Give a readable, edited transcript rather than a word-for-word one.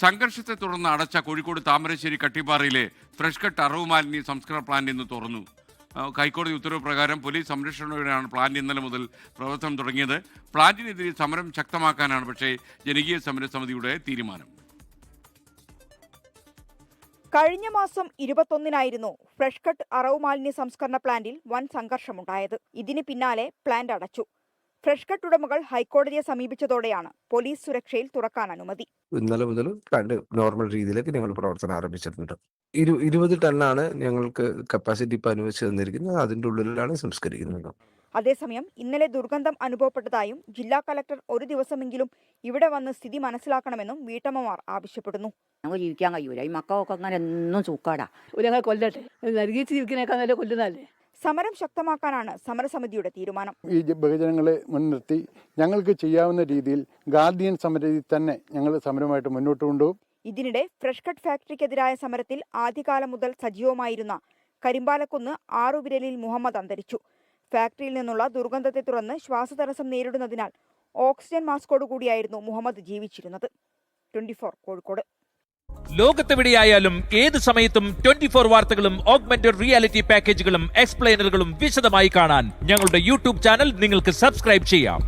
സംഘർഷത്തെ തുടർന്ന് അടച്ച കോഴിക്കോട് താമരശ്ശേരി കട്ടിപ്പാറയിലെ ഫ്രഷ് കട്ട് അറവ് മാലിന്യ സംസ്കരണ പ്ലാന്റ് ഇന്ന് തുറന്നു. ഹൈക്കോടതി ഉത്തരവ് പ്രകാരം പോലീസ് സംരക്ഷണയോടെയാണ് പ്ലാന്റ് ഇന്നലെ മുതൽ പ്രവർത്തനം തുടങ്ങിയത്. പ്ലാന്റിനെതിരെ സമരം ശക്തമാക്കാനാണ് പക്ഷേ ജനകീയ സമരസമിതിയുടെ തീരുമാനം. കഴിഞ്ഞ മാസം 21-നായിരുന്നു ഫ്രഷ് കട്ട് അറവ് മാലിന്യ സംസ്കരണ പ്ലാന്റിൽ വൻ സംഘർഷമുണ്ടായത്. ഇതിന് പിന്നാലെ പ്ലാന്റ് അടച്ചു. ഫ്രഷ് കട്ട് ഉടമകൾ ഹൈക്കോടതിയെ സമീപിച്ചതോടെയാണ് പോലീസ് സുരക്ഷയിൽ തുറക്കാൻ അനുമതി. ഇന്നലെ മുതൽ പ്ലാന്റ് നോർമൽ രീതിയിലേക്ക് ഞങ്ങൾ പ്രവർത്തനം ആരംഭിച്ചിട്ടുണ്ട്. 20 ടണ്ണാണ് ഞങ്ങൾക്ക് കപ്പാസിറ്റി ഇപ്പോൾ അനുവദിച്ചു തന്നിരിക്കുന്നത്. അതിൻ്റെ ഉള്ളിലാണ് സംസ്കരിക്കുന്നത്. അതേസമയം ഇന്നലെ ദുർഗന്ധം അനുഭവപ്പെട്ടതായും ജില്ലാ കളക്ടർ ഒരു ദിവസമെങ്കിലും ഇവിടെ വന്ന് സ്ഥിതി മനസ്സിലാക്കണമെന്നും വീട്ടമ്മമാർ ആവശ്യപ്പെടുന്നു. ഞങ്ങൾ ജീവിക്കാൻ കഴിയൂല. ഈ മക്കളൊക്കെ അങ്ങനെ എന്നും ചൂക്കാടാ. ഞങ്ങൾ കൊല്ലട്ടെ, നൽകിച്ച് ജീവിക്കുന്നേക്കാൾ നല്ല കൊല്ലുന്നതല്ലേ. സമരം ശക്തമാക്കാനാണ് സമരസമിതിയുടെ തീരുമാനം. ഈ ബഹുജനങ്ങളെ മുൻനിർത്തി ഞങ്ങൾക്ക് ചെയ്യാവുന്ന രീതിയിൽ ഗാർഡിയൻ സമരത്തിൽ തന്നെ ഞങ്ങൾ സമരമായിട്ട് മുന്നോട്ട് കൊണ്ടുപോകും. ഇതിനിടെ ഫ്രഷ് കട്ട് ഫാക്ടറിക്കെതിരായ സമരത്തിൽ ആദ്യകാലം മുതൽ സജീവമായിരുന്ന കരിമ്പാലക്കുന്ന് ആറുവിരലിൽ മുഹമ്മദ് അന്തരിച്ചു. ഫാക്ടറിയിൽ നിന്നുള്ള ദുർഗന്ധത്തെ തുടർന്ന് ശ്വാസതടസ്സം നേരിടുന്നതിനാൽ ഓക്സിജൻ മാസ്കോടുകൂടിയായിരുന്നു മുഹമ്മദ് ജീവിച്ചിരുന്നത്. 24 കോഴിക്കോട്. ലോകത്തെവിടെയായാലും ഏത് സമയത്തും 24 വാർത്തകളും ഓഗ്മെന്റഡ് റിയാലിറ്റി പാക്കേജുകളും എക്സ്പ്ലെയിനറുകളും വിശദമായി കാണാൻ ഞങ്ങളുടെ യൂട്യൂബ് ചാനൽ നിങ്ങൾക്ക് സബ്സ്ക്രൈബ് ചെയ്യാം.